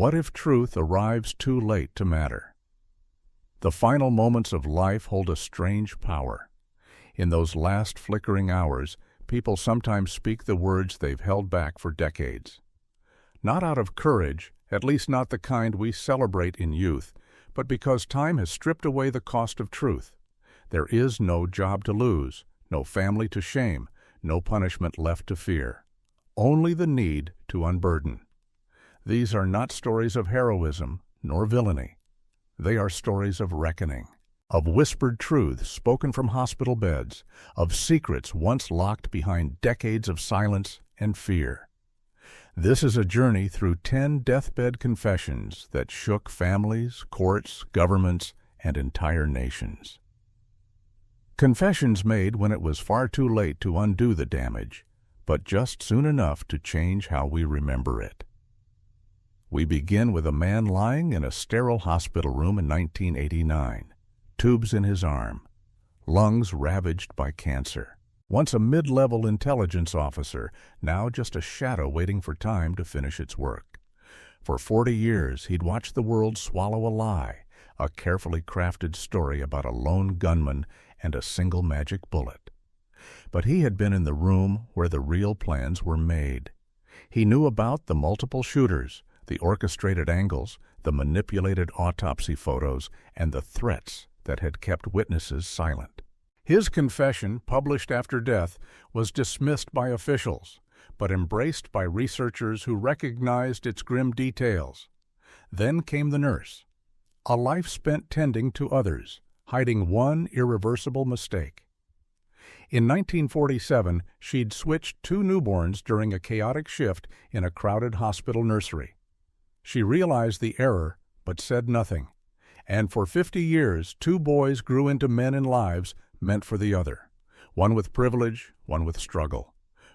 What if truth arrives too late to matter? The final moments of life hold a strange power. In those last flickering hours, people sometimes speak the words they've held back for decades. Not out of courage, at least not the kind we celebrate in youth, but because time has stripped away the cost of truth. There is no job to lose, no family to shame, no punishment left to fear. Only the need to unburden. These are not stories of heroism nor villainy. They are stories of reckoning, of whispered truths spoken from hospital beds, of secrets once locked behind decades of silence and fear. This is a journey through 10 deathbed confessions that shook families, courts, governments, and entire nations. Confessions made when it was far too late to undo the damage, but just soon enough to change how we remember it. We begin with a man lying in a sterile hospital room in 1989, tubes in his arm, lungs ravaged by cancer. Once a mid-level intelligence officer, now just a shadow waiting for time to finish its work. For 40 years, he'd watched the world swallow a lie, a carefully crafted story about a lone gunman and a single magic bullet. But he had been in the room where the real plans were made. He knew about the multiple shooters, the orchestrated angles, the manipulated autopsy photos, and the threats that had kept witnesses silent. His confession, published after death, was dismissed by officials, but embraced by researchers who recognized its grim details. Then came the nurse, a life spent tending to others, hiding one irreversible mistake. In 1947, she'd switched 2 newborns during a chaotic shift in a crowded hospital nursery. She realized the error, but said nothing. And for 50 years, 2 boys grew into men and lives meant for the other. One with privilege, one with struggle.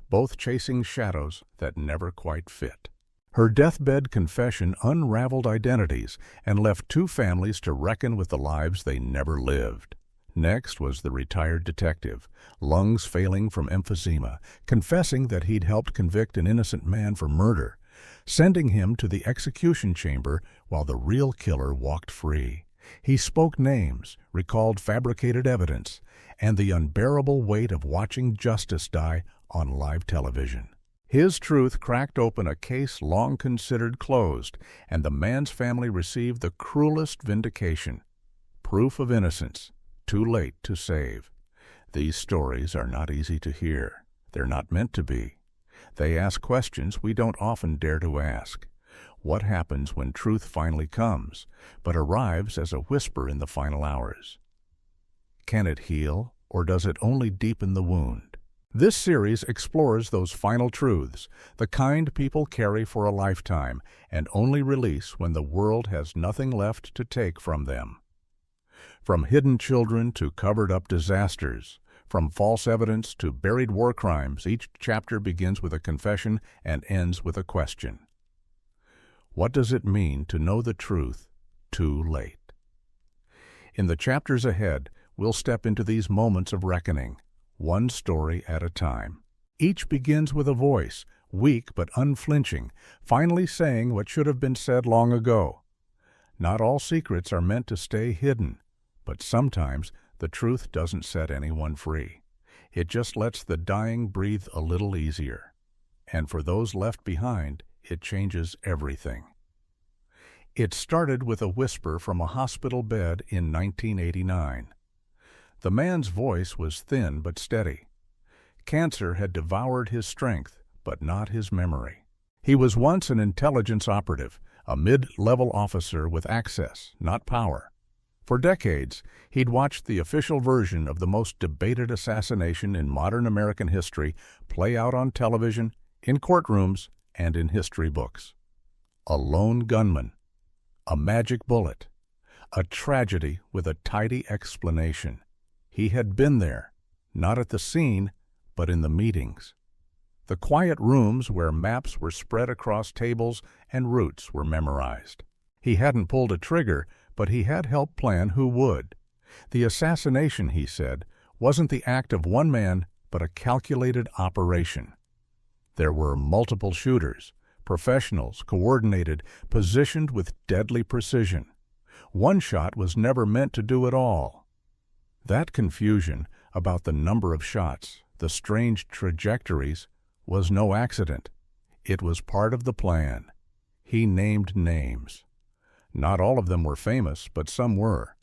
Both chasing shadows that never quite fit. Her deathbed confession unraveled identities and left 2 families to reckon with the lives they never lived. Next was the retired detective, lungs failing from emphysema, confessing that he'd helped convict an innocent man for murder, sending him to the execution chamber while the real killer walked free. He spoke names, recalled fabricated evidence, and the unbearable weight of watching justice die on live television. His truth cracked open a case long considered closed, and the man's family received the cruelest vindication. Proof of innocence, too late to save. These stories are not easy to hear. They're not meant to be. They ask questions we don't often dare to ask. What happens when truth finally comes, but arrives as a whisper in the final hours? Can it heal, or does it only deepen the wound? This series explores those final truths, the kind people carry for a lifetime and only release when the world has nothing left to take from them. From hidden children to covered-up disasters, from false evidence to buried war crimes, each chapter begins with a confession and ends with a question. What does it mean to know the truth too late? In the chapters ahead, we'll step into these moments of reckoning, one story at a time. Each begins with a voice, weak but unflinching, finally saying what should have been said long ago. Not all secrets are meant to stay hidden, but sometimes the truth doesn't set anyone free. It just lets the dying breathe a little easier. And for those left behind, it changes everything. It started with a whisper from a hospital bed in 1989. The man's voice was thin but steady. Cancer had devoured his strength, but not his memory. He was once an intelligence operative, a mid-level officer with access, not power. For decades, he'd watched the official version of the most debated assassination in modern American history play out on television, in courtrooms, and in history books. A lone gunman, a magic bullet, a tragedy with a tidy explanation. He had been there, not at the scene, but in the meetings. The quiet rooms where maps were spread across tables and routes were memorized. He hadn't pulled a trigger, but he had helped plan who would. The assassination, he said, wasn't the act of one man, but a calculated operation. There were multiple shooters, Professionals coordinated, positioned with deadly precision. One shot was never meant to do it all. That confusion about the number of shots, the strange trajectories, was no accident. It was part of the plan. He named names. Not all of them were famous, but some were.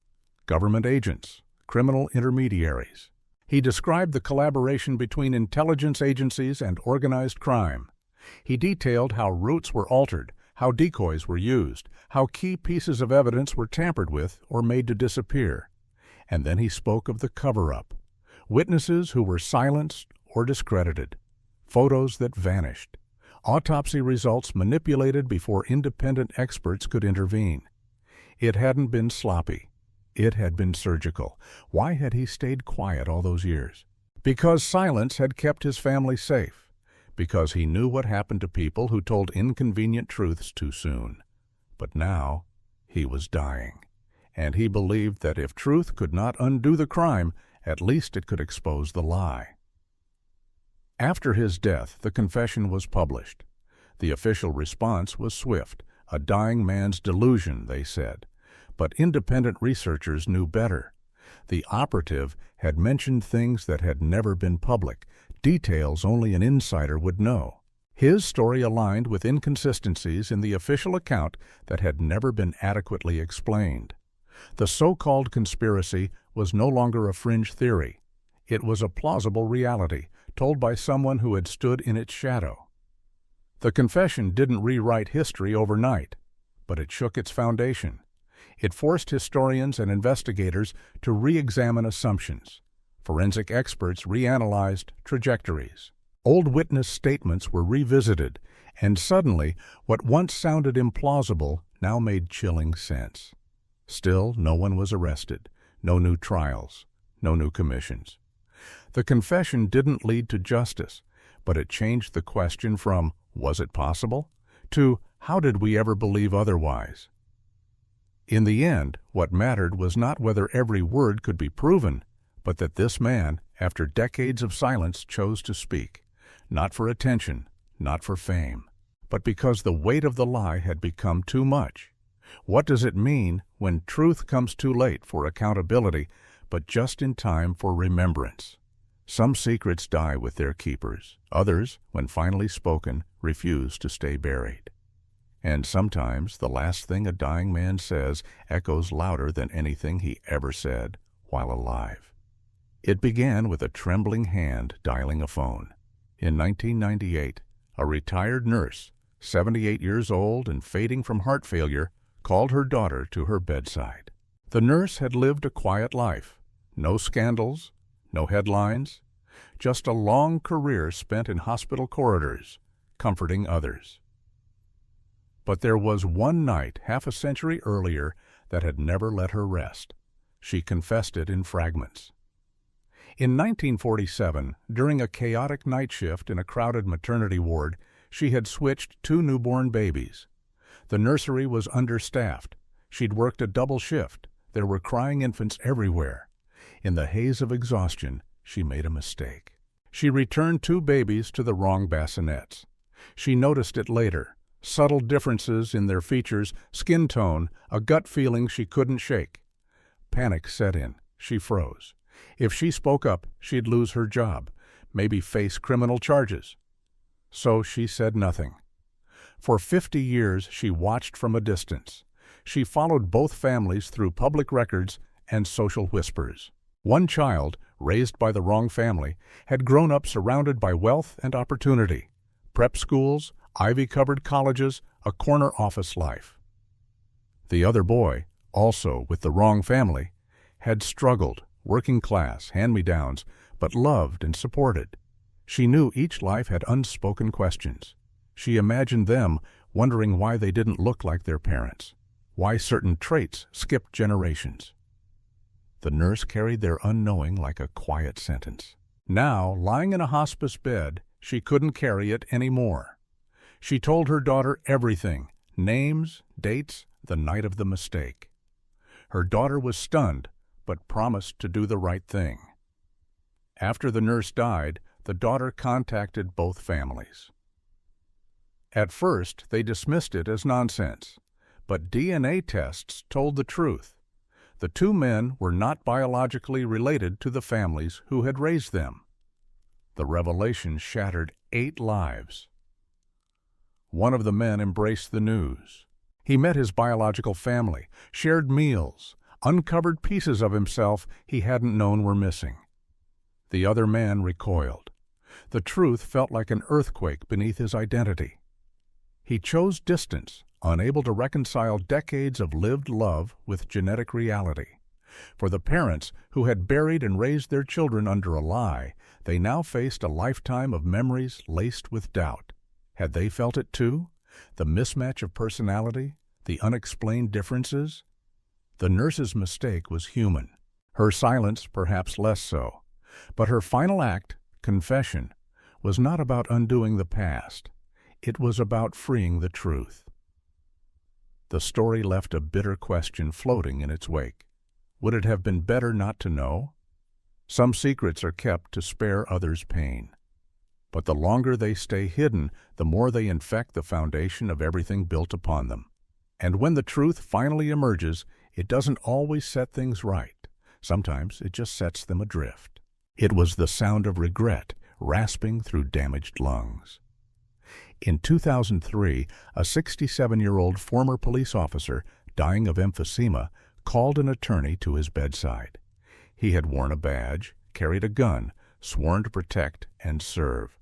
Government agents, criminal intermediaries. He described the collaboration between intelligence agencies and organized crime. He detailed how routes were altered, how decoys were used, how key pieces of evidence were tampered with or made to disappear. And then he spoke of the cover-up. Witnesses who were silenced or discredited. Photos that vanished. Autopsy results manipulated before independent experts could intervene. It hadn't been sloppy. It had been surgical. Why had he stayed quiet all those years? Because silence had kept his family safe. Because he knew what happened to people who told inconvenient truths too soon. But now he was dying. And he believed that if truth could not undo the crime, at least it could expose the lie. After his death, the confession was published. The official response was swift. A dying man's delusion, they said. But independent researchers knew better. The operative had mentioned things that had never been public, details only an insider would know. His story aligned with inconsistencies in the official account that had never been adequately explained. The so-called conspiracy was no longer a fringe theory. It was a plausible reality, told by someone who had stood in its shadow. The confession didn't rewrite history overnight, but it shook its foundation. It forced historians and investigators to re-examine assumptions. Forensic experts reanalyzed trajectories. Old witness statements were revisited, and suddenly what once sounded implausible now made chilling sense. Still, no one was arrested, no new trials, no new commissions. The confession didn't lead to justice, but it changed the question from, was it possible, to, how did we ever believe otherwise? In the end, what mattered was not whether every word could be proven, but that this man, after decades of silence, chose to speak, not for attention, not for fame, but because the weight of the lie had become too much. What does it mean when truth comes too late for accountability, but just in time for remembrance? Some secrets die with their keepers. Others, when finally spoken, refuse to stay buried. And sometimes the last thing a dying man says echoes louder than anything he ever said while alive. It began with a trembling hand dialing a phone. In 1998, a retired nurse, 78 years old and fading from heart failure, called her daughter to her bedside. The nurse had lived a quiet life. No scandals, no headlines, just a long career spent in hospital corridors, comforting others. But there was one night half a century earlier that had never let her rest. She confessed it in fragments. In 1947, during a chaotic night shift in a crowded maternity ward, she had switched 2 newborn babies. The nursery was understaffed. She'd worked a double shift. There were crying infants everywhere. In the haze of exhaustion, she made a mistake. She returned 2 babies to the wrong bassinets. She noticed it later. Subtle differences in their features, skin tone, a gut feeling she couldn't shake. Panic set in. She froze. If she spoke up, she'd lose her job, maybe face criminal charges. So she said nothing. For 50 years, she watched from a distance. She followed both families through public records and social whispers. One child, raised by the wrong family, had grown up surrounded by wealth and opportunity. Prep schools, ivy-covered colleges, a corner office life. The other boy, also with the wrong family, had struggled, working class, hand-me-downs, but loved and supported. She knew each life had unspoken questions. She imagined them wondering why they didn't look like their parents, why certain traits skipped generations. The nurse carried their unknowing like a quiet sentence. Now, lying in a hospice bed, she couldn't carry it anymore. She told her daughter everything, names, dates, the night of the mistake. Her daughter was stunned, but promised to do the right thing. After the nurse died, the daughter contacted both families. At first, they dismissed it as nonsense, but DNA tests told the truth. The two men were not biologically related to the families who had raised them. The revelation shattered 8 lives. One of the men embraced the news. He met his biological family, shared meals, uncovered pieces of himself he hadn't known were missing. The other man recoiled. The truth felt like an earthquake beneath his identity. He chose distance, unable to reconcile decades of lived love with genetic reality. For the parents who had buried and raised their children under a lie, they now faced a lifetime of memories laced with doubt. Had they felt it too? The mismatch of personality? The unexplained differences? The nurse's mistake was human. Her silence perhaps less so. But her final act, confession, was not about undoing the past. It was about freeing the truth. The story left a bitter question floating in its wake. Would it have been better not to know? Some secrets are kept to spare others pain. But the longer they stay hidden, the more they infect the foundation of everything built upon them. And when the truth finally emerges, it doesn't always set things right. Sometimes it just sets them adrift. It was the sound of regret rasping through damaged lungs. In 2003, a 67-year-old former police officer, dying of emphysema, called an attorney to his bedside. He had worn a badge, carried a gun, sworn to protect and serve.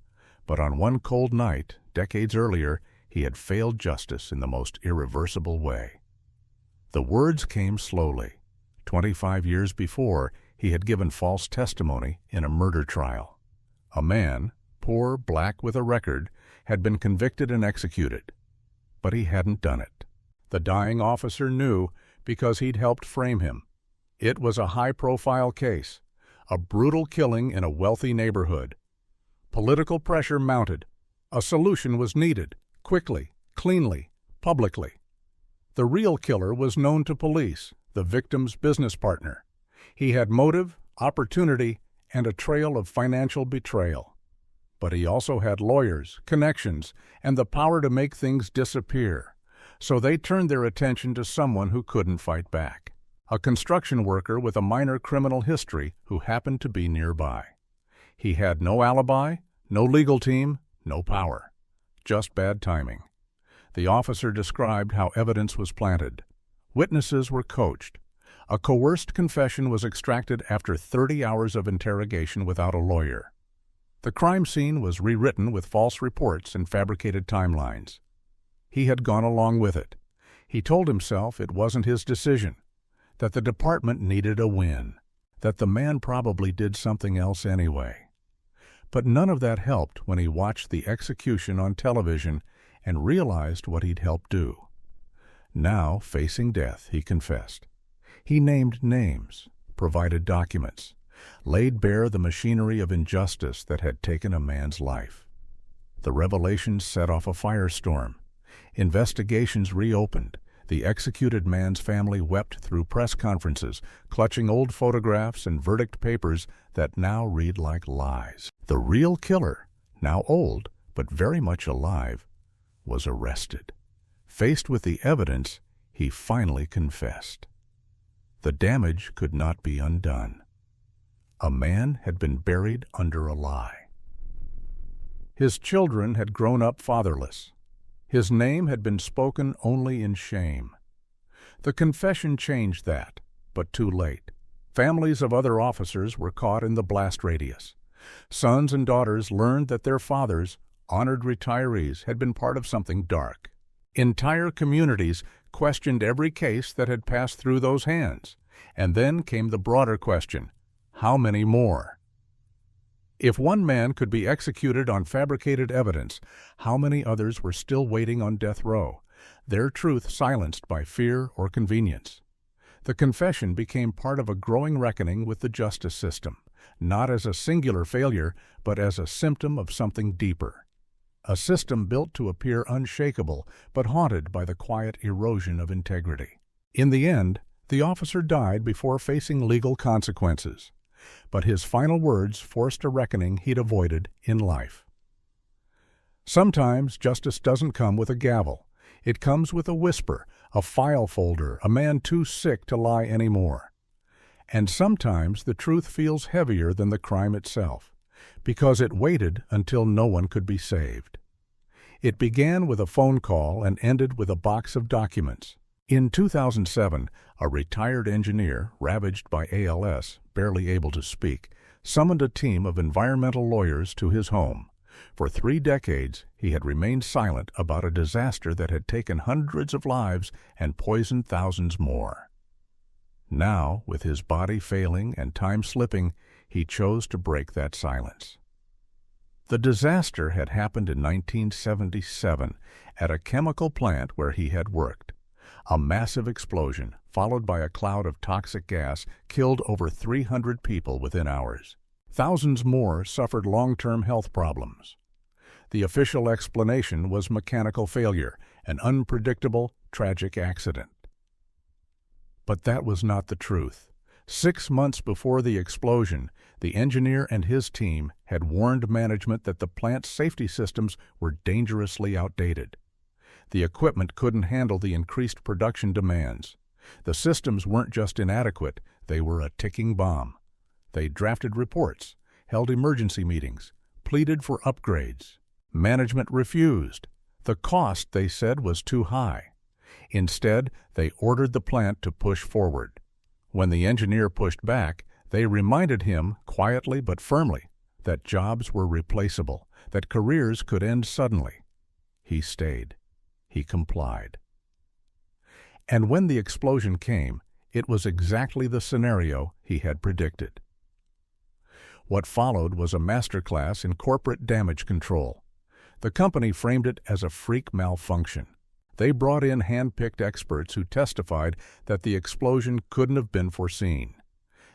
But on one cold night, decades earlier, he had failed justice in the most irreversible way. The words came slowly. 25 years before, he had given false testimony in a murder trial. A man, poor, black with a record, had been convicted and executed. But he hadn't done it. The dying officer knew because he'd helped frame him. It was a high-profile case, a brutal killing in a wealthy neighborhood. Political pressure mounted. A solution was needed, quickly, cleanly, publicly. The real killer was known to police, the victim's business partner. He had motive, opportunity, and a trail of financial betrayal. But he also had lawyers, connections, and the power to make things disappear. So they turned their attention to someone who couldn't fight back. A construction worker with a minor criminal history who happened to be nearby. He had no alibi, no legal team, no power. Just bad timing. The officer described how evidence was planted. Witnesses were coached. A coerced confession was extracted after 30 hours of interrogation without a lawyer. The crime scene was rewritten with false reports and fabricated timelines. He had gone along with it. He told himself it wasn't his decision, that the department needed a win, that the man probably did something else anyway. But none of that helped when he watched the execution on television and realized what he'd helped do. Now, facing death, he confessed. He named names, provided documents, laid bare the machinery of injustice that had taken a man's life. The revelations set off a firestorm. Investigations reopened. The executed man's family wept through press conferences, clutching old photographs and verdict papers that now read like lies. The real killer, now old but very much alive, was arrested. Faced with the evidence, he finally confessed. The damage could not be undone. A man had been buried under a lie. His children had grown up fatherless. His name had been spoken only in shame. The confession changed that, but too late. Families of other officers were caught in the blast radius. Sons and daughters learned that their fathers, honored retirees, had been part of something dark. Entire communities questioned every case that had passed through those hands. And then came the broader question, how many more? If one man could be executed on fabricated evidence, how many others were still waiting on death row, their truth silenced by fear or convenience? The confession became part of a growing reckoning with the justice system, not as a singular failure, but as a symptom of something deeper. A system built to appear unshakable, but haunted by the quiet erosion of integrity. In the end, the officer died before facing legal consequences, but his final words forced a reckoning he'd avoided in life. Sometimes justice doesn't come with a gavel. It comes with a whisper, a file folder, a man too sick to lie anymore. And sometimes the truth feels heavier than the crime itself, because it waited until no one could be saved. It began with a phone call and ended with a box of documents. In 2007, a retired engineer, ravaged by ALS, barely able to speak, summoned a team of environmental lawyers to his home. For 3 decades, he had remained silent about a disaster that had taken hundreds of lives and poisoned thousands more. Now, with his body failing and time slipping, he chose to break that silence. The disaster had happened in 1977 at a chemical plant where he had worked. A massive explosion, followed by a cloud of toxic gas, killed over 300 people within hours. Thousands more suffered long-term health problems. The official explanation was mechanical failure, an unpredictable, tragic accident. But that was not the truth. 6 months before the explosion, the engineer and his team had warned management that the plant's safety systems were dangerously outdated. The equipment couldn't handle the increased production demands. The systems weren't just inadequate, they were a ticking bomb. They drafted reports, held emergency meetings, pleaded for upgrades. Management refused. The cost, they said, was too high. Instead, they ordered the plant to push forward. When the engineer pushed back, they reminded him, quietly but firmly, that jobs were replaceable, that careers could end suddenly. He stayed. He complied. And when the explosion came, it was exactly the scenario he had predicted. What followed was a masterclass in corporate damage control. The company framed it as a freak malfunction. They brought in hand-picked experts who testified that the explosion couldn't have been foreseen.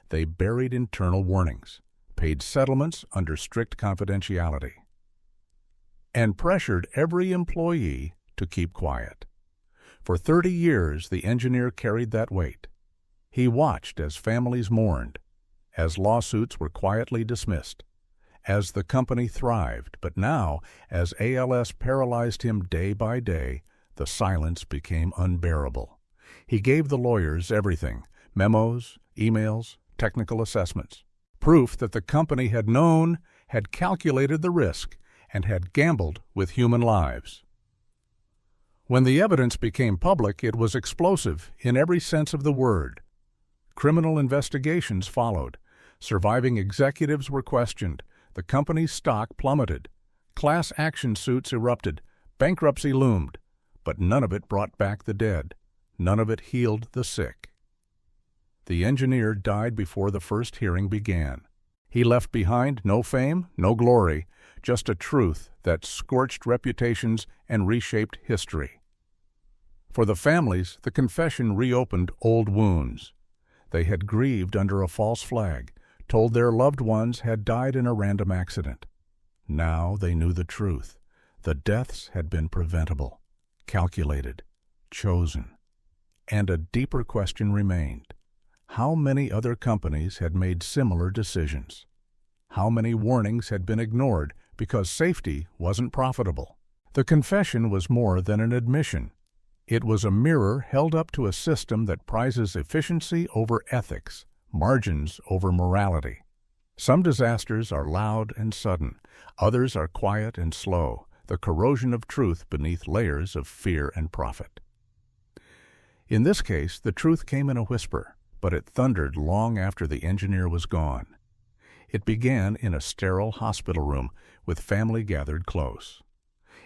They buried internal warnings, paid settlements under strict confidentiality, and pressured every employee to keep quiet. For 30 years, the engineer carried that weight. He watched as families mourned, as lawsuits were quietly dismissed, as the company thrived. But now, as ALS paralyzed him day by day, the silence became unbearable. He gave the lawyers everything: memos, emails, technical assessments, proof that the company had known, had calculated the risk, and had gambled with human lives. When the evidence became public, it was explosive in every sense of the word. Criminal investigations followed. Surviving executives were questioned. The company's stock plummeted. Class action suits erupted. Bankruptcy loomed. But none of it brought back the dead. None of it healed the sick. The engineer died before the first hearing began. He left behind no fame, no glory, just a truth that scorched reputations and reshaped history. For the families, the confession reopened old wounds. They had grieved under a false flag, told their loved ones had died in a random accident. Now they knew the truth. The deaths had been preventable, calculated, chosen. And a deeper question remained. How many other companies had made similar decisions? How many warnings had been ignored because safety wasn't profitable? The confession was more than an admission. It was a mirror held up to a system that prizes efficiency over ethics, margins over morality. Some disasters are loud and sudden. Others are quiet and slow, the corrosion of truth beneath layers of fear and profit. In this case, the truth came in a whisper, but it thundered long after the engineer was gone. It began in a sterile hospital room with family gathered close.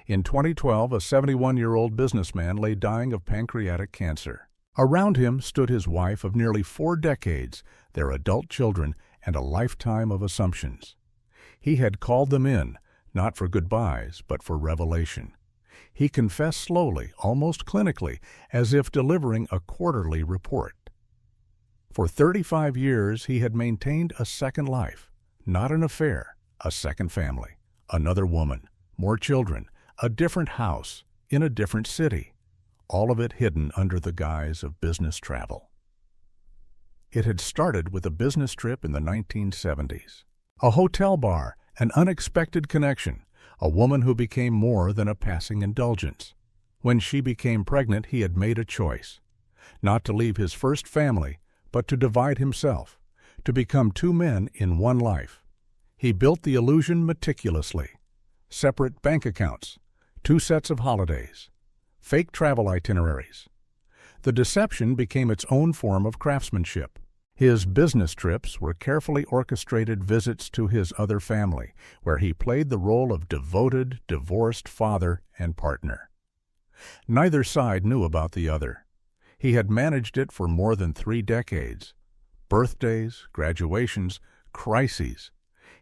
In 2012, a 71-year-old businessman lay dying of pancreatic cancer. Around him stood his wife of nearly 4 decades, their adult children, and a lifetime of assumptions. He had called them in, not for goodbyes, but for revelation. He confessed slowly, almost clinically, as if delivering a quarterly report. For 35 years, he had maintained a second life, not an affair, a second family, another woman, more children, a different house, in a different city, all of it hidden under the guise of business travel. It had started with a business trip in the 1970s. A hotel bar, an unexpected connection, a woman who became more than a passing indulgence. When she became pregnant, he had made a choice, not to leave his first family, but to divide himself, to become two men in one life. He built the illusion meticulously. Separate bank accounts, 2 sets of holidays, fake travel itineraries. The deception became its own form of craftsmanship. His business trips were carefully orchestrated visits to his other family, where he played the role of devoted, divorced father and partner. Neither side knew about the other. He had managed it for more than 3 decades. Birthdays, graduations, crises.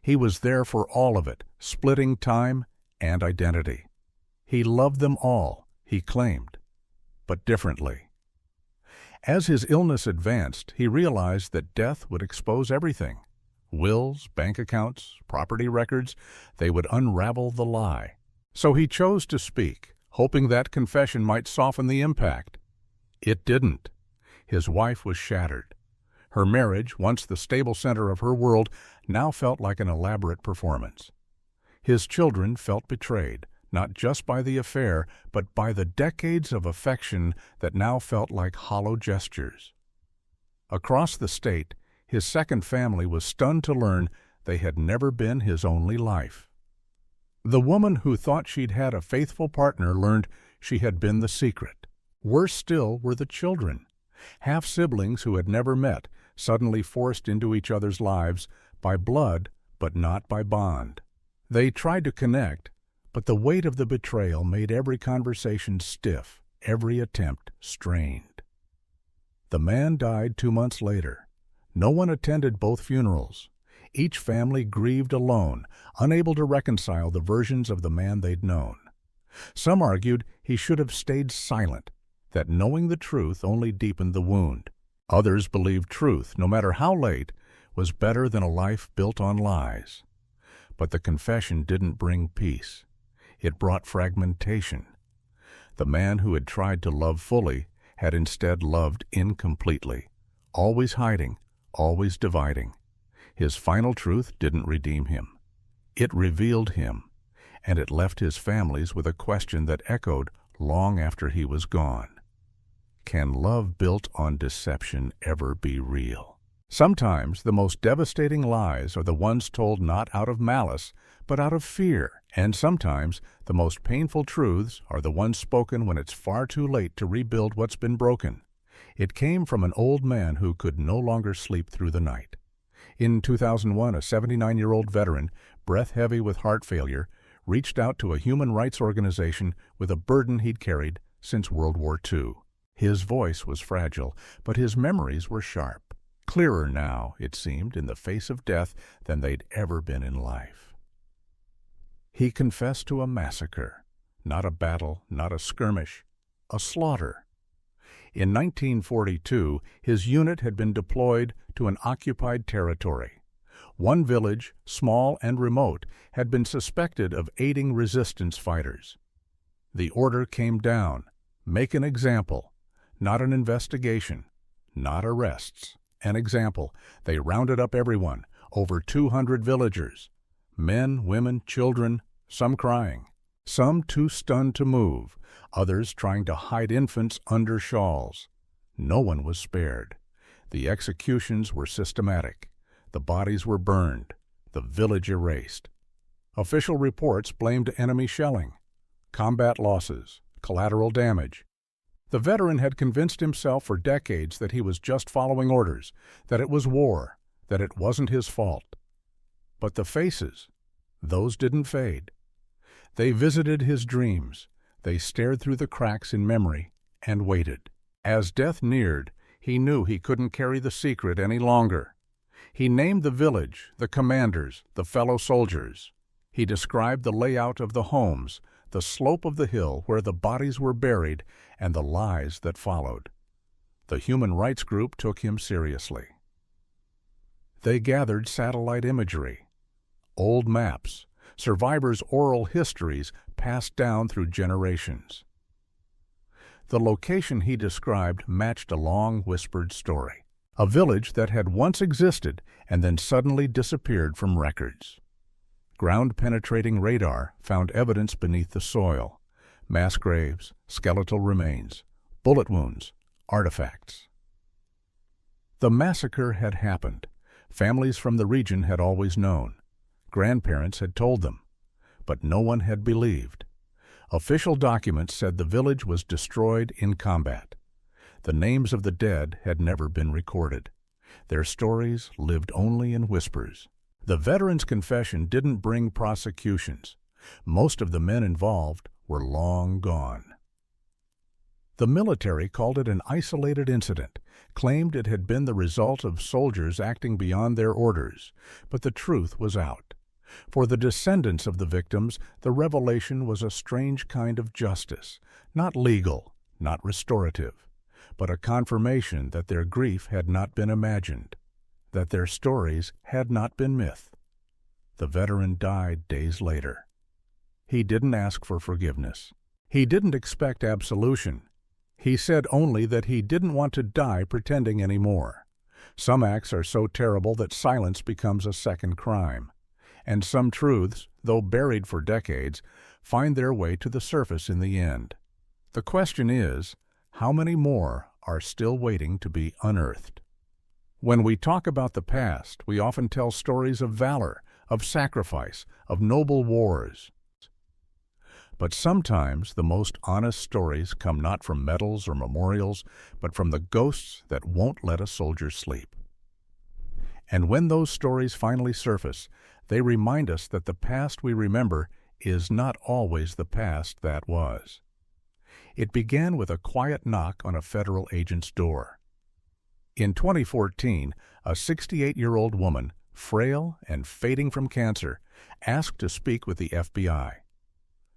He was there for all of it, splitting time and identity. He loved them all, he claimed, but differently. As his illness advanced, he realized that death would expose everything. Wills, bank accounts, property records, they would unravel the lie. So he chose to speak, hoping that confession might soften the impact. It didn't. His wife was shattered. Her marriage, once the stable center of her world, now felt like an elaborate performance. His children felt betrayed, not just by the affair, but by the decades of affection that now felt like hollow gestures. Across the state, his second family was stunned to learn they had never been his only life. The woman who thought she'd had a faithful partner learned she had been the secret. Worse still were the children, half-siblings who had never met, suddenly forced into each other's lives by blood but not by bond. They tried to connect, but the weight of the betrayal made every conversation stiff, every attempt strained. The man died 2 months later. No one attended both funerals. Each family grieved alone, unable to reconcile the versions of the man they'd known. Some argued he should have stayed silent, that knowing the truth only deepened the wound. Others believed truth, no matter how late, was better than a life built on lies. But the confession didn't bring peace. It brought fragmentation. The man who had tried to love fully had instead loved incompletely, always hiding, always dividing. His final truth didn't redeem him. It revealed him, and it left his families with a question that echoed long after he was gone. Can love built on deception ever be real? Sometimes the most devastating lies are the ones told not out of malice, but out of fear. And sometimes the most painful truths are the ones spoken when it's far too late to rebuild what's been broken. It came from an old man who could no longer sleep through the night. In 2001, a 79-year-old veteran, breath-heavy with heart failure, reached out to a human rights organization with a burden he'd carried since World War II. His voice was fragile, but his memories were sharp. Clearer now, it seemed, in the face of death than they'd ever been in life. He confessed to a massacre, not a battle, not a skirmish, a slaughter. In 1942, his unit had been deployed to an occupied territory. One village, small and remote, had been suspected of aiding resistance fighters. The order came down: make an example, not an investigation, not arrests. An example. They rounded up everyone, over 200 villagers, men, women, children, some crying, some too stunned to move, others trying to hide infants under shawls. No one was spared. The executions were systematic. The bodies were burned, the village erased. Official reports blamed enemy shelling, combat losses, collateral damage. The veteran had convinced himself for decades that he was just following orders, that it was war, that it wasn't his fault. But the faces, those didn't fade. They visited his dreams. They stared through the cracks in memory and waited. As death neared, he knew he couldn't carry the secret any longer. He named the village, the commanders, the fellow soldiers. He described the layout of the homes, the slope of the hill where the bodies were buried, and the lies that followed. The human rights group took him seriously. They gathered satellite imagery, old maps, survivors' oral histories passed down through generations. The location he described matched a long whispered story, a village that had once existed and then suddenly disappeared from records. Ground-penetrating radar found evidence beneath the soil: mass graves, skeletal remains, bullet wounds, artifacts. The massacre had happened. Families from the region had always known. Grandparents had told them. But no one had believed. Official documents said the village was destroyed in combat. The names of the dead had never been recorded. Their stories lived only in whispers. The veterans' confession didn't bring prosecutions. Most of the men involved were long gone. The military called it an isolated incident, claimed it had been the result of soldiers acting beyond their orders, but the truth was out. For the descendants of the victims, the revelation was a strange kind of justice, not legal, not restorative, but a confirmation that their grief had not been imagined, that their stories had not been myth. The veteran died days later. He didn't ask for forgiveness. He didn't expect absolution. He said only that he didn't want to die pretending anymore. Some acts are so terrible that silence becomes a second crime. And some truths, though buried for decades, find their way to the surface in the end. The question is, how many more are still waiting to be unearthed? When we talk about the past, we often tell stories of valor, of sacrifice, of noble wars. But sometimes the most honest stories come not from medals or memorials, but from the ghosts that won't let a soldier sleep. And when those stories finally surface, they remind us that the past we remember is not always the past that was. It began with a quiet knock on a federal agent's door. In 2014, a 68-year-old woman, frail and fading from cancer, asked to speak with the FBI.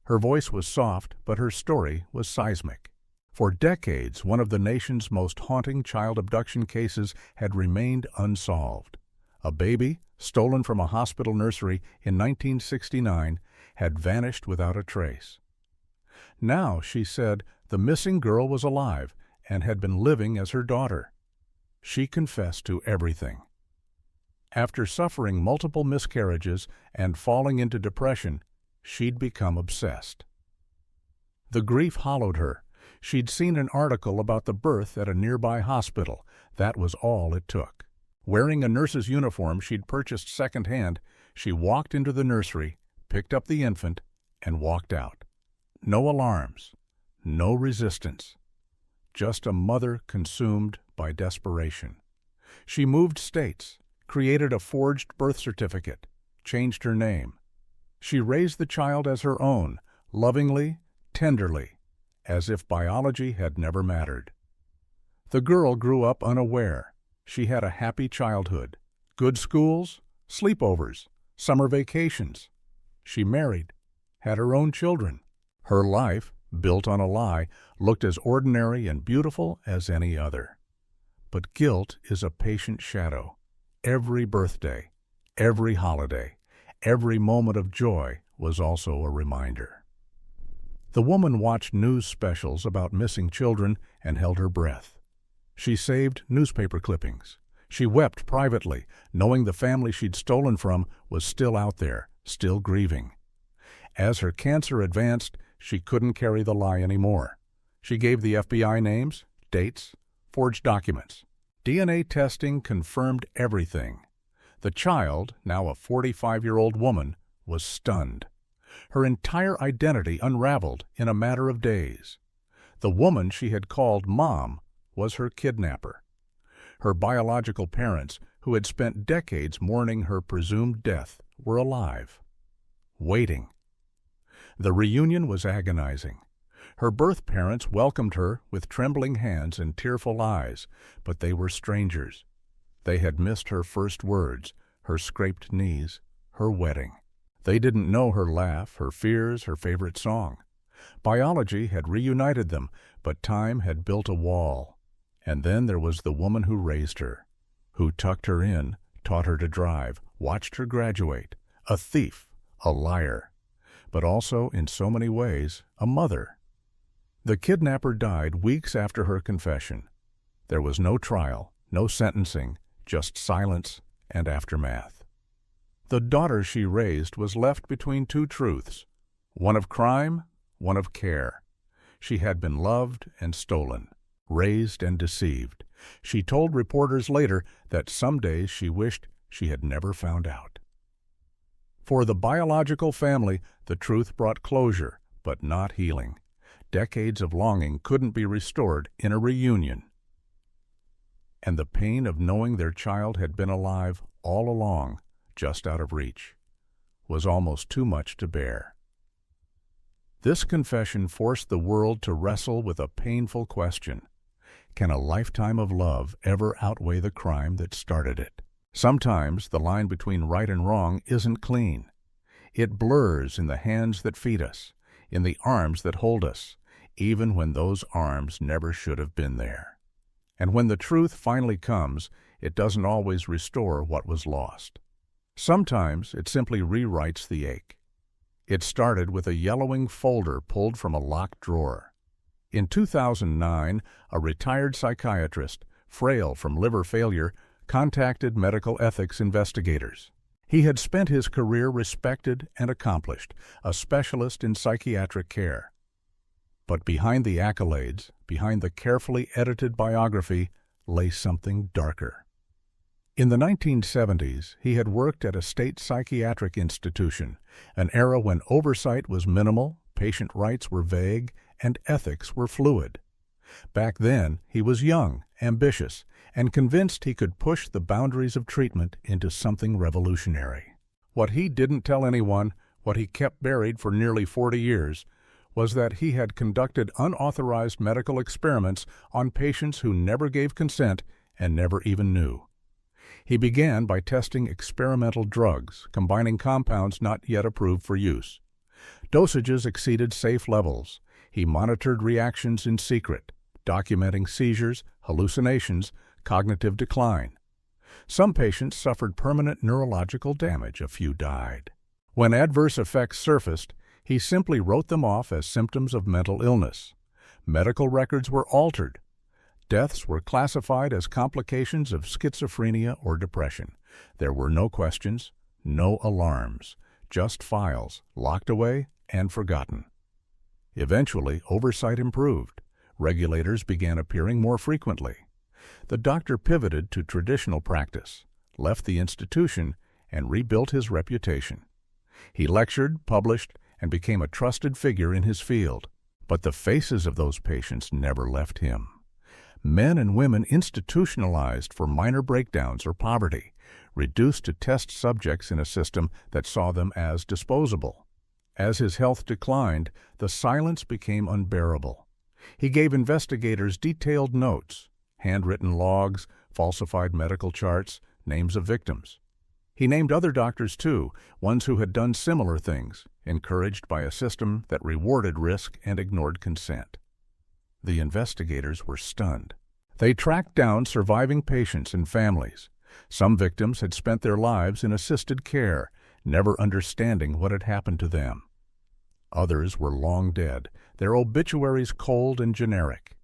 Her voice was soft, but her story was seismic. For decades, one of the nation's most haunting child abduction cases had remained unsolved. A baby, stolen from a hospital nursery in 1969, had vanished without a trace. Now, she said, the missing girl was alive and had been living as her daughter. She confessed to everything. After suffering multiple miscarriages and falling into depression, she'd become obsessed. The grief hollowed her. She'd seen an article about the birth at a nearby hospital. That was all it took. Wearing a nurse's uniform she'd purchased secondhand, she walked into the nursery, picked up the infant, and walked out. No alarms, no resistance. Just a mother consumed by desperation. She moved states, created a forged birth certificate, changed her name. She raised the child as her own, lovingly, tenderly, as if biology had never mattered. The girl grew up unaware. She had a happy childhood, good schools, sleepovers, summer vacations. She married, had her own children. Her life, built on a lie, looked as ordinary and beautiful as any other. But guilt is a patient shadow. Every birthday, every holiday, every moment of joy was also a reminder. The woman watched news specials about missing children and held her breath. She saved newspaper clippings. She wept privately, knowing the family she'd stolen from was still out there, still grieving. As her cancer advanced, she couldn't carry the lie anymore. She gave the FBI names, dates, forged documents. DNA testing confirmed everything. The child, now a 45-year-old woman, was stunned. Her entire identity unraveled in a matter of days. The woman she had called Mom was her kidnapper. Her biological parents, who had spent decades mourning her presumed death, were alive, waiting. The reunion was agonizing. Her birth parents welcomed her with trembling hands and tearful eyes, but they were strangers. They had missed her first words, her scraped knees, her wedding. They didn't know her laugh, her fears, her favorite song. Biology had reunited them, but time had built a wall. And then there was the woman who raised her, who tucked her in, taught her to drive, watched her graduate, a thief, a liar, but also, in so many ways, a mother. The kidnapper died weeks after her confession. There was no trial, no sentencing, just silence and aftermath. The daughter she raised was left between two truths, one of crime, one of care. She had been loved and stolen, raised and deceived. She told reporters later that some days she wished she had never found out. For the biological family, the truth brought closure, but not healing. Decades of longing couldn't be restored in a reunion. And the pain of knowing their child had been alive all along, just out of reach, was almost too much to bear. This confession forced the world to wrestle with a painful question. Can a lifetime of love ever outweigh the crime that started it? Sometimes the line between right and wrong isn't clean. It blurs in the hands that feed us, in the arms that hold us, even when those arms never should have been there. And when the truth finally comes, it doesn't always restore what was lost. Sometimes it simply rewrites the ache. It started with a yellowing folder pulled from a locked drawer. In 2009, a retired psychiatrist, frail from liver failure, contacted medical ethics investigators. He had spent his career respected and accomplished, a specialist in psychiatric care. But behind the accolades, behind the carefully edited biography, lay something darker. In the 1970s, he had worked at a state psychiatric institution, an era when oversight was minimal, patient rights were vague, and ethics were fluid. Back then, he was young, ambitious, and convinced he could push the boundaries of treatment into something revolutionary. What he didn't tell anyone, what he kept buried for nearly 40 years, was that he had conducted unauthorized medical experiments on patients who never gave consent and never even knew. He began by testing experimental drugs, combining compounds not yet approved for use. Dosages exceeded safe levels. He monitored reactions in secret, documenting seizures, hallucinations, cognitive decline. Some patients suffered permanent neurological damage, a few died. When adverse effects surfaced, he simply wrote them off as symptoms of mental illness. Medical records were altered. Deaths were classified as complications of schizophrenia or depression. There were no questions, no alarms, just files, locked away and forgotten. Eventually, oversight improved. Regulators began appearing more frequently. The doctor pivoted to traditional practice, left the institution, and rebuilt his reputation. He lectured, published, and became a trusted figure in his field. But the faces of those patients never left him. Men and women institutionalized for minor breakdowns or poverty, reduced to test subjects in a system that saw them as disposable. As his health declined, the silence became unbearable. He gave investigators detailed notes, handwritten logs, falsified medical charts, names of victims. He named other doctors too, ones who had done similar things, encouraged by a system that rewarded risk and ignored consent. The investigators were stunned. They tracked down surviving patients and families. Some victims had spent their lives in assisted care, never understanding what had happened to them. Others were long dead, their obituaries cold and generic.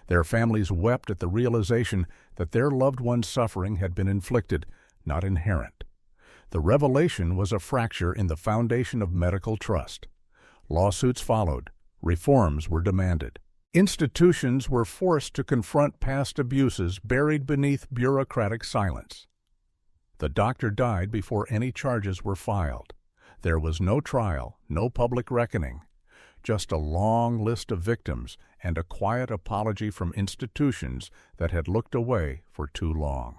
Their families wept at the realization that their loved one's suffering had been inflicted, not inherent. The revelation was a fracture in the foundation of medical trust. Lawsuits followed. Reforms were demanded. Institutions were forced to confront past abuses buried beneath bureaucratic silence. The doctor died before any charges were filed. There was no trial, no public reckoning, just a long list of victims and a quiet apology from institutions that had looked away for too long.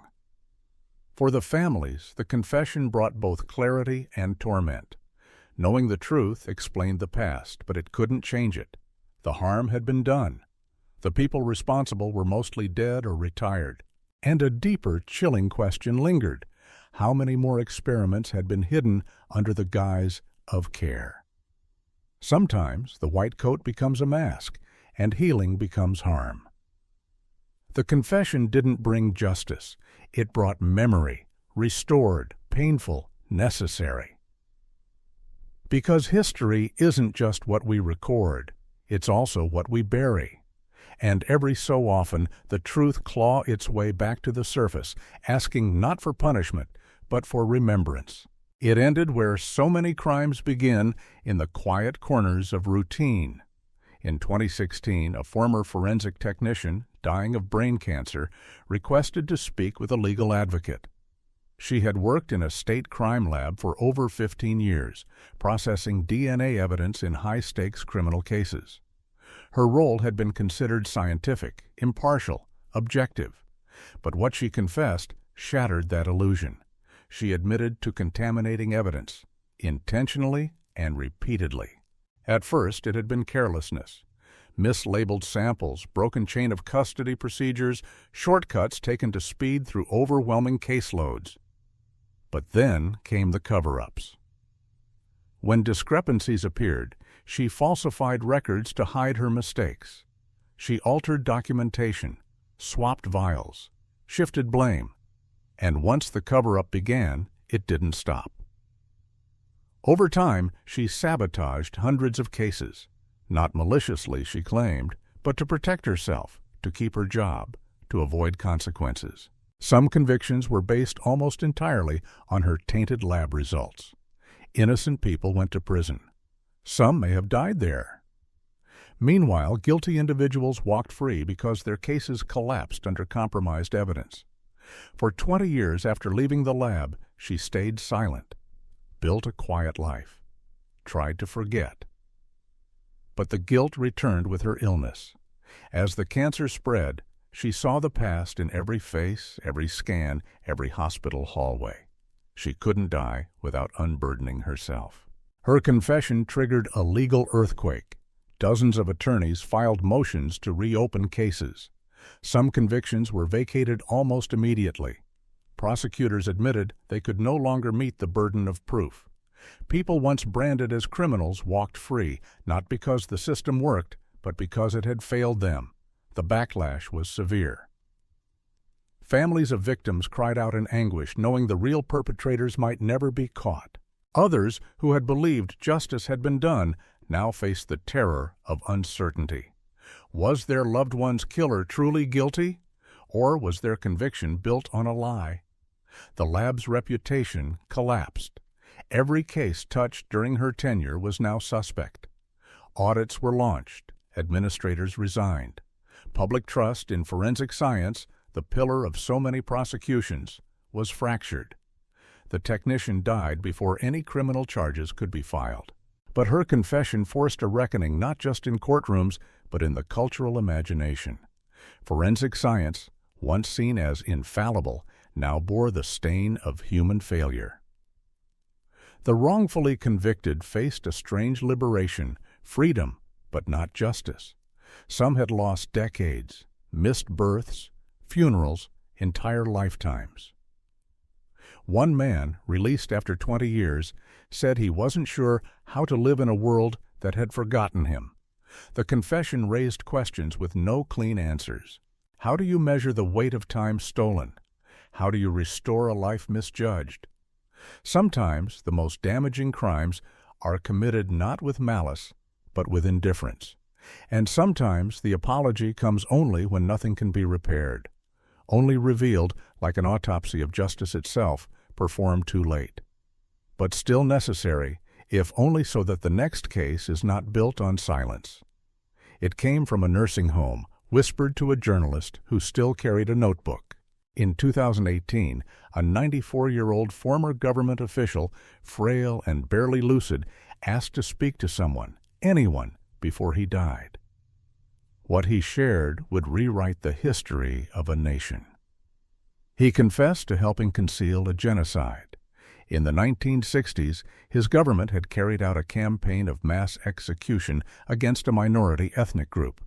For the families, the confession brought both clarity and torment. Knowing the truth explained the past, but it couldn't change it. The harm had been done. The people responsible were mostly dead or retired. And a deeper, chilling question lingered. How many more experiments had been hidden under the guise of care? Sometimes the white coat becomes a mask, and healing becomes harm. The confession didn't bring justice. It brought memory, restored, painful, necessary. Because history isn't just what we record, it's also what we bury. And every so often, the truth claws its way back to the surface, asking not for punishment, but for remembrance. It ended where so many crimes begin, in the quiet corners of routine. In 2016, a former forensic technician, dying of brain cancer, requested to speak with a legal advocate. She had worked in a state crime lab for over 15 years, processing DNA evidence in high-stakes criminal cases. Her role had been considered scientific, impartial, objective. But what she confessed shattered that illusion. She admitted to contaminating evidence, intentionally and repeatedly. At first, it had been carelessness. Mislabeled samples, broken chain of custody procedures, shortcuts taken to speed through overwhelming caseloads. But then came the cover-ups. When discrepancies appeared, she falsified records to hide her mistakes. She altered documentation, swapped vials, shifted blame. And once the cover-up began, it didn't stop. Over time, she sabotaged hundreds of cases. Not maliciously, she claimed, but to protect herself, to keep her job, to avoid consequences. Some convictions were based almost entirely on her tainted lab results. Innocent people went to prison. Some may have died there. Meanwhile, guilty individuals walked free because their cases collapsed under compromised evidence. For 20 years after leaving the lab, she stayed silent, built a quiet life, tried to forget. But the guilt returned with her illness. As the cancer spread, she saw the past in every face, every scan, every hospital hallway. She couldn't die without unburdening herself. Her confession triggered a legal earthquake. Dozens of attorneys filed motions to reopen cases. Some convictions were vacated almost immediately. Prosecutors admitted they could no longer meet the burden of proof. People once branded as criminals walked free, not because the system worked, but because it had failed them. The backlash was severe. Families of victims cried out in anguish, knowing the real perpetrators might never be caught. Others, who had believed justice had been done, now faced the terror of uncertainty. Was their loved one's killer truly guilty, or was their conviction built on a lie? The lab's reputation collapsed. Every case touched during her tenure was now suspect. Audits were launched. Administrators resigned. Public trust in forensic science, the pillar of so many prosecutions, was fractured. The technician died before any criminal charges could be filed. But her confession forced a reckoning not just in courtrooms, but in the cultural imagination. Forensic science, once seen as infallible, now bore the stain of human failure. The wrongfully convicted faced a strange liberation, freedom, but not justice. Some had lost decades, missed births, funerals, entire lifetimes. One man, released after 20 years, said he wasn't sure how to live in a world that had forgotten him. The confession raised questions with no clean answers. How do you measure the weight of time stolen? How do you restore a life misjudged? Sometimes the most damaging crimes are committed not with malice, but with indifference. And sometimes the apology comes only when nothing can be repaired, only revealed, like an autopsy of justice itself, performed too late. But still necessary, if only so that the next case is not built on silence. It came from a nursing home, whispered to a journalist who still carried a notebook. In 2018, a 94-year-old former government official, frail and barely lucid, asked to speak to someone, anyone, before he died. What he shared would rewrite the history of a nation. He confessed to helping conceal a genocide. In the 1960s, his government had carried out a campaign of mass execution against a minority ethnic group.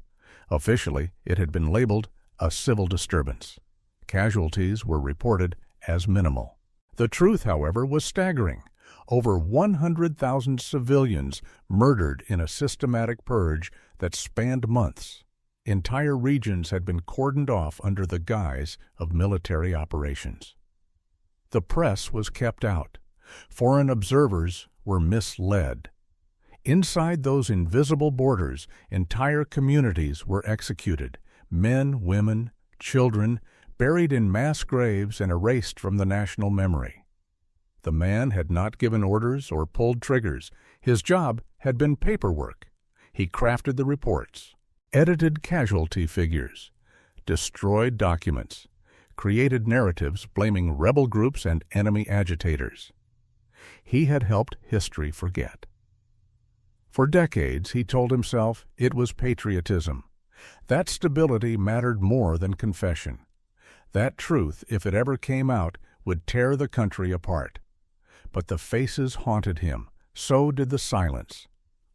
Officially, it had been labeled a civil disturbance. Casualties were reported as minimal. The truth, however, was staggering. Over 100,000 civilians murdered in a systematic purge that spanned months. Entire regions had been cordoned off under the guise of military operations. The press was kept out. Foreign observers were misled. Inside those invisible borders, entire communities were executed. Men, women, children, buried in mass graves and erased from the national memory. The man had not given orders or pulled triggers. His job had been paperwork. He crafted the reports, edited casualty figures, destroyed documents, created narratives blaming rebel groups and enemy agitators. He had helped history forget. For decades, he told himself it was patriotism. That stability mattered more than confession. That truth, if it ever came out, would tear the country apart. But the faces haunted him. So did the silence.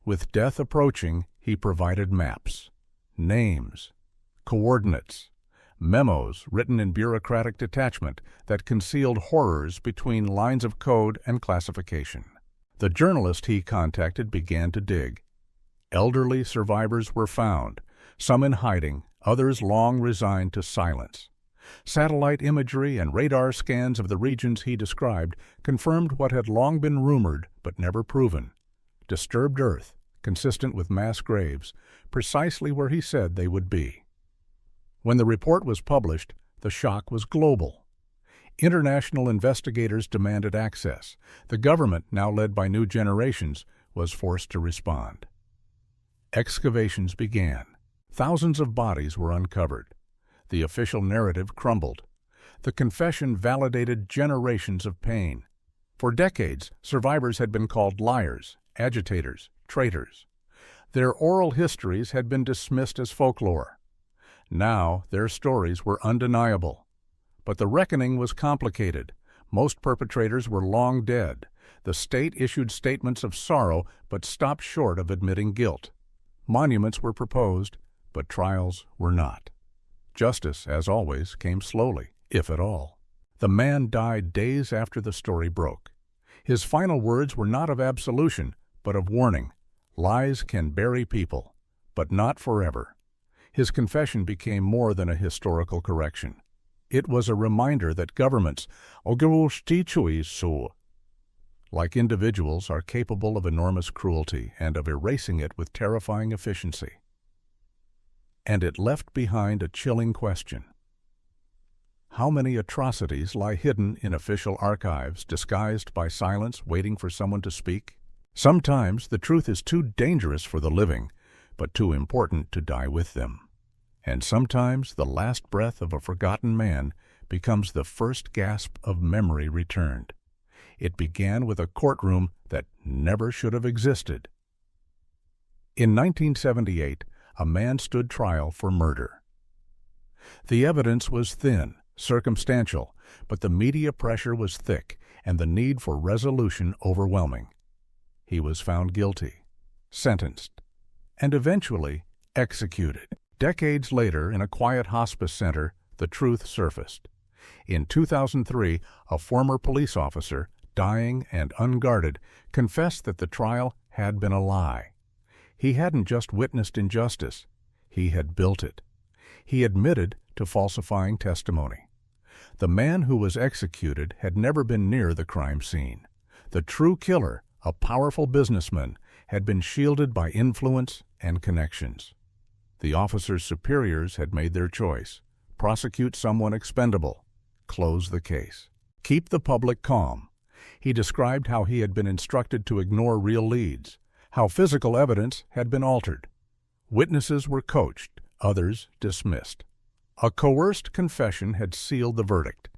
With death approaching, he provided maps, names, coordinates, memos written in bureaucratic detachment that concealed horrors between lines of code and classification. The journalist he contacted began to dig. Elderly survivors were found, some in hiding, others long resigned to silence. Satellite imagery and radar scans of the regions he described confirmed what had long been rumored but never proven. Disturbed Earth, consistent with mass graves, precisely where he said they would be. When the report was published, the shock was global. International investigators demanded access. The government, now led by new generations, was forced to respond. Excavations began. Thousands of bodies were uncovered. The official narrative crumbled. The confession validated generations of pain. For decades, survivors had been called liars, agitators, traitors. Their oral histories had been dismissed as folklore. Now, their stories were undeniable. But the reckoning was complicated. Most perpetrators were long dead. The state issued statements of sorrow but stopped short of admitting guilt. Monuments were proposed, but trials were not. Justice, as always, came slowly, if at all. The man died days after the story broke. His final words were not of absolution, but of warning. Lies can bury people, but not forever. His confession became more than a historical correction. It was a reminder that governments, like individuals, are capable of enormous cruelty and of erasing it with terrifying efficiency. And it left behind a chilling question. How many atrocities lie hidden in official archives, disguised by silence, waiting for someone to speak? Sometimes the truth is too dangerous for the living, but too important to die with them. And sometimes the last breath of a forgotten man becomes the first gasp of memory returned. It began with a courtroom that never should have existed. In 1978, a man stood trial for murder. The evidence was thin, circumstantial, but the media pressure was thick and the need for resolution overwhelming. He was found guilty, sentenced, and eventually executed. Decades later, in a quiet hospice center, the truth surfaced. In 2003, a former police officer, dying and unguarded, confessed that the trial had been a lie. He hadn't just witnessed injustice, he had built it. He admitted to falsifying testimony. The man who was executed had never been near the crime scene. The true killer, a powerful businessman, had been shielded by influence and connections. The officer's superiors had made their choice: prosecute someone expendable, close the case, keep the public calm. He described how he had been instructed to ignore real leads, how physical evidence had been altered. Witnesses were coached, others dismissed. A coerced confession had sealed the verdict.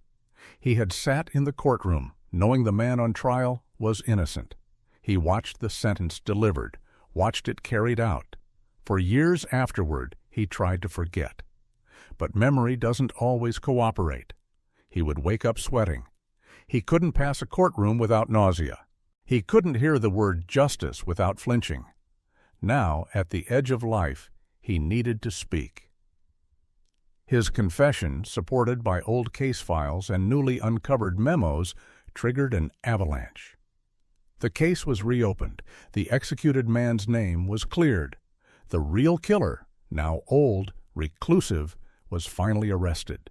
He had sat in the courtroom, knowing the man on trial was innocent. He watched the sentence delivered, watched it carried out. For years afterward, he tried to forget. But memory doesn't always cooperate. He would wake up sweating. He couldn't pass a courtroom without nausea. He couldn't hear the word justice without flinching. Now, at the edge of life, he needed to speak. His confession, supported by old case files and newly uncovered memos, triggered an avalanche. The case was reopened. The executed man's name was cleared. The real killer, now old, reclusive, was finally arrested.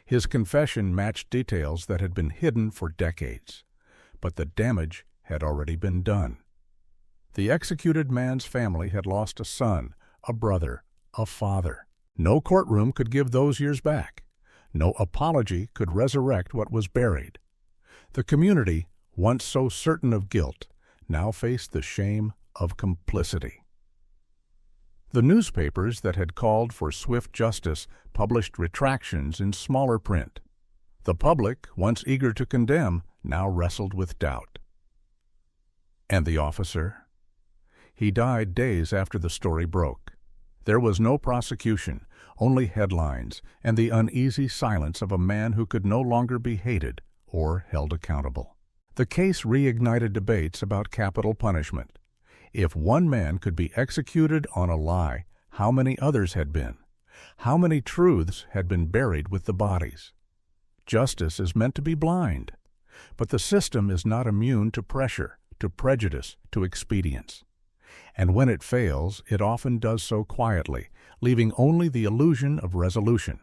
His confession matched details that had been hidden for decades, but the damage had already been done. The executed man's family had lost a son, a brother, a father. No courtroom could give those years back. No apology could resurrect what was buried. The community, once so certain of guilt, now faced the shame of complicity. The newspapers that had called for swift justice published retractions in smaller print. The public, once eager to condemn, now wrestled with doubt. And the officer? He died days after the story broke. There was no prosecution, only headlines and the uneasy silence of a man who could no longer be hated or held accountable. The case reignited debates about capital punishment. If one man could be executed on a lie, how many others had been? How many truths had been buried with the bodies? Justice is meant to be blind, but the system is not immune to pressure, to prejudice, to expedience. And when it fails, it often does so quietly, leaving only the illusion of resolution.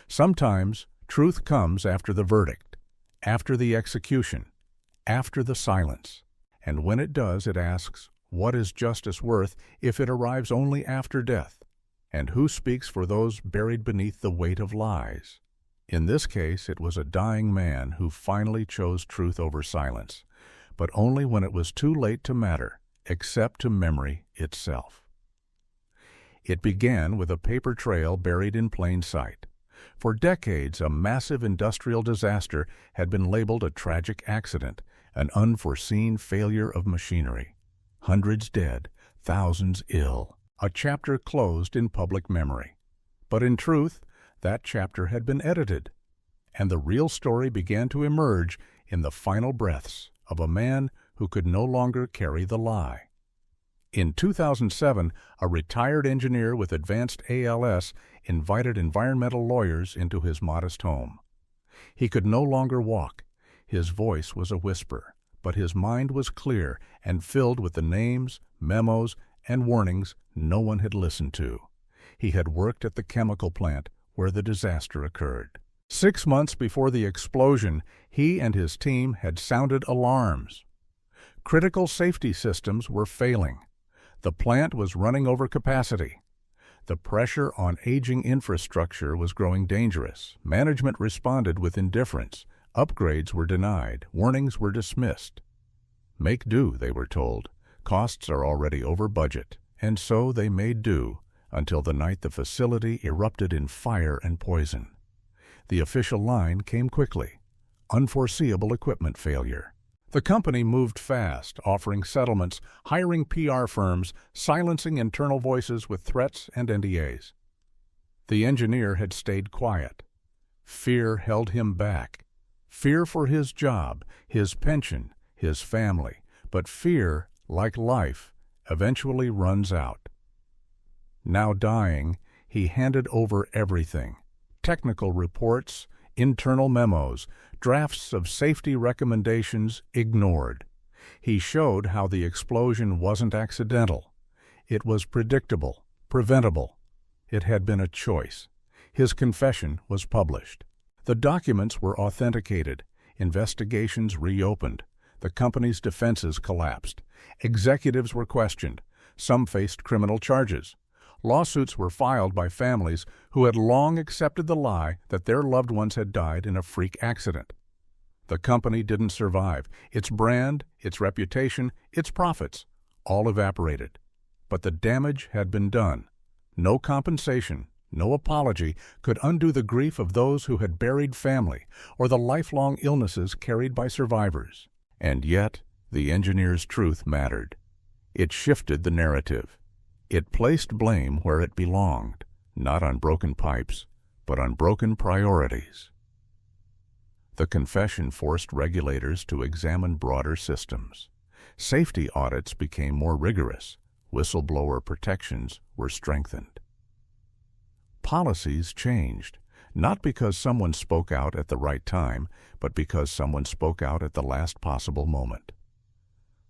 Sometimes truth comes after the verdict, after the execution, after the silence. And when it does, it asks, what is justice worth if it arrives only after death? And who speaks for those buried beneath the weight of lies? In this case, it was a dying man who finally chose truth over silence, but only when it was too late to matter, except to memory itself. It began with a paper trail buried in plain sight. For decades, a massive industrial disaster had been labeled a tragic accident, an unforeseen failure of machinery. Hundreds dead, thousands ill, a chapter closed in public memory. But in truth, that chapter had been edited, and the real story began to emerge in the final breaths of a man who could no longer carry the lie. In 2007, a retired engineer with advanced ALS invited environmental lawyers into his modest home. He could no longer walk. His voice was a whisper, but his mind was clear and filled with the names, memos, and warnings no one had listened to. He had worked at the chemical plant where the disaster occurred. 6 months before the explosion, he and his team had sounded alarms. Critical safety systems were failing. The plant was running over capacity. The pressure on aging infrastructure was growing dangerous. Management responded with indifference. Upgrades were denied. Warnings were dismissed. Make do, they were told. Costs are already over budget. And so they made do until the night the facility erupted in fire and poison. The official line came quickly. Unforeseeable equipment failure. The company moved fast, offering settlements, hiring PR firms, silencing internal voices with threats and NDAs. The engineer had stayed quiet. Fear held him back. Fear for his job, his pension, his family. But fear, like life, eventually runs out. Now dying, he handed over everything. Technical reports, internal memos, drafts of safety recommendations ignored. He showed how the explosion wasn't accidental. It was predictable, preventable. It had been a choice. His confession was published. The documents were authenticated. Investigations reopened. The company's defenses collapsed. Executives were questioned. Some faced criminal charges. Lawsuits were filed by families who had long accepted the lie that their loved ones had died in a freak accident. The company didn't survive. Its brand, its reputation, its profits, all evaporated. But the damage had been done. No compensation, no apology could undo the grief of those who had buried family or the lifelong illnesses carried by survivors. And yet, the engineer's truth mattered. It shifted the narrative. It placed blame where it belonged, not on broken pipes, but on broken priorities. The confession forced regulators to examine broader systems. Safety audits became more rigorous. Whistleblower protections were strengthened. Policies changed, not because someone spoke out at the right time, but because someone spoke out at the last possible moment.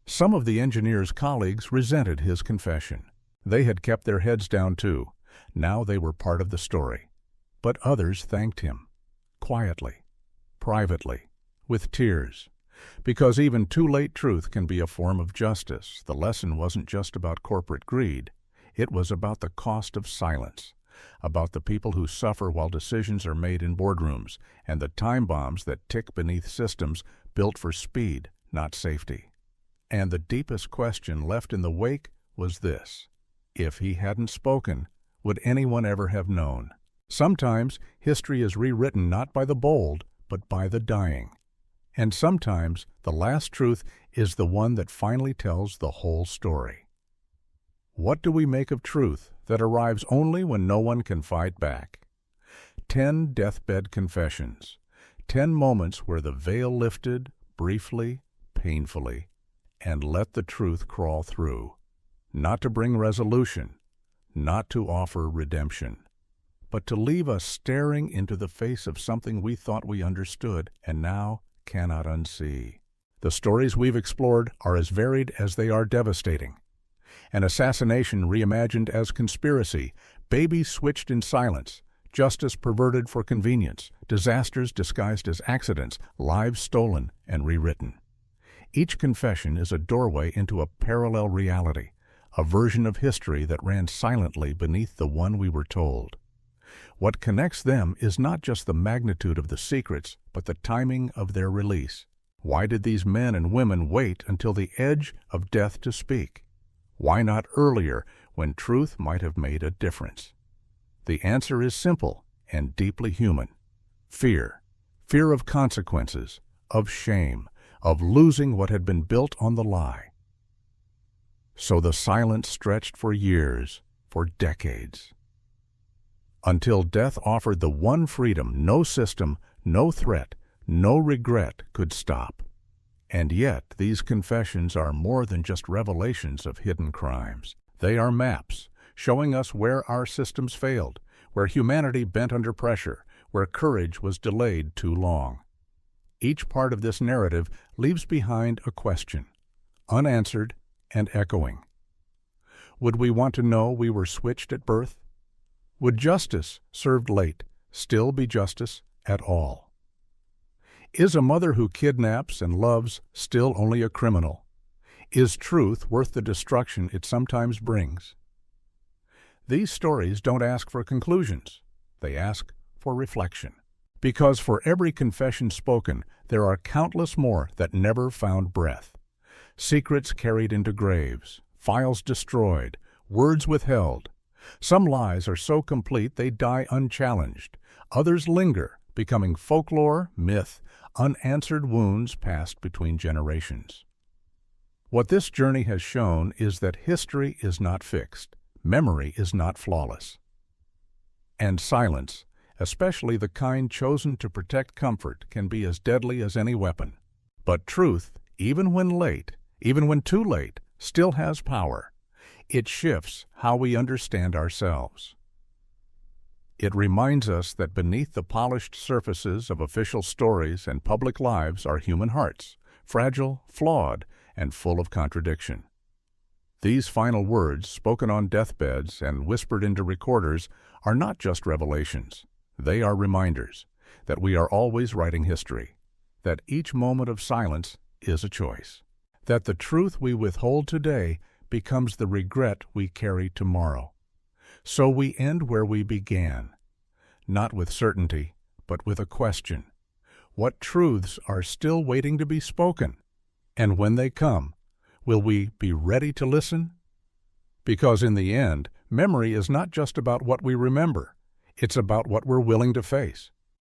Some of the engineer's colleagues resented his confession. They had kept their heads down too. Now they were part of the story. But others thanked him, quietly, privately, with tears. Because even too late truth can be a form of justice, the lesson wasn't just about corporate greed. It was about the cost of silence, about the people who suffer while decisions are made in boardrooms, and the time bombs that tick beneath systems built for speed, not safety. And the deepest question left in the wake was this: if he hadn't spoken, would anyone ever have known? Sometimes history is rewritten not by the bold, but by the dying. And sometimes the last truth is the one that finally tells the whole story. What do we make of truth that arrives only when no one can fight back? 10 deathbed confessions, 10 moments where the veil lifted, briefly, painfully, and let the truth crawl through, not to bring resolution, not to offer redemption, but to leave us staring into the face of something we thought we understood and now cannot unsee. The stories we've explored are as varied as they are devastating. An assassination reimagined as conspiracy, babies switched in silence, justice perverted for convenience, disasters disguised as accidents, lives stolen and rewritten. Each confession is a doorway into a parallel reality, a version of history that ran silently beneath the one we were told. What connects them is not just the magnitude of the secrets, but the timing of their release. Why did these men and women wait until the edge of death to speak? Why not earlier, when truth might have made a difference? The answer is simple and deeply human. Fear. Fear of consequences, of shame, of losing what had been built on the lie. So the silence stretched for years, for decades, until death offered the one freedom no system, no threat, no regret could stop. And yet, these confessions are more than just revelations of hidden crimes. They are maps, showing us where our systems failed, where humanity bent under pressure, where courage was delayed too long. Each part of this narrative leaves behind a question, unanswered and echoing. Would we want to know we were switched at birth? Would justice, served late, still be justice at all? Is a mother who kidnaps and loves still only a criminal? Is truth worth the destruction it sometimes brings? These stories don't ask for conclusions. They ask for reflection. Because for every confession spoken, there are countless more that never found breath. Secrets carried into graves, files destroyed, words withheld. Some lies are so complete they die unchallenged. Others linger, becoming folklore, myth, unanswered wounds passed between generations. What this journey has shown is that history is not fixed, memory is not flawless. And silence, especially the kind chosen to protect comfort, can be as deadly as any weapon. But truth, even when late, even when too late, still has power. It shifts how we understand ourselves. It reminds us that beneath the polished surfaces of official stories and public lives are human hearts, fragile, flawed, and full of contradiction. These final words, spoken on deathbeds and whispered into recorders, are not just revelations. They are reminders that we are always writing history, that each moment of silence is a choice, that the truth we withhold today becomes the regret we carry tomorrow. So we end where we began, not with certainty, but with a question. What truths are still waiting to be spoken? And when they come, will we be ready to listen? Because in the end, memory is not just about what we remember. It's about what we're willing to face.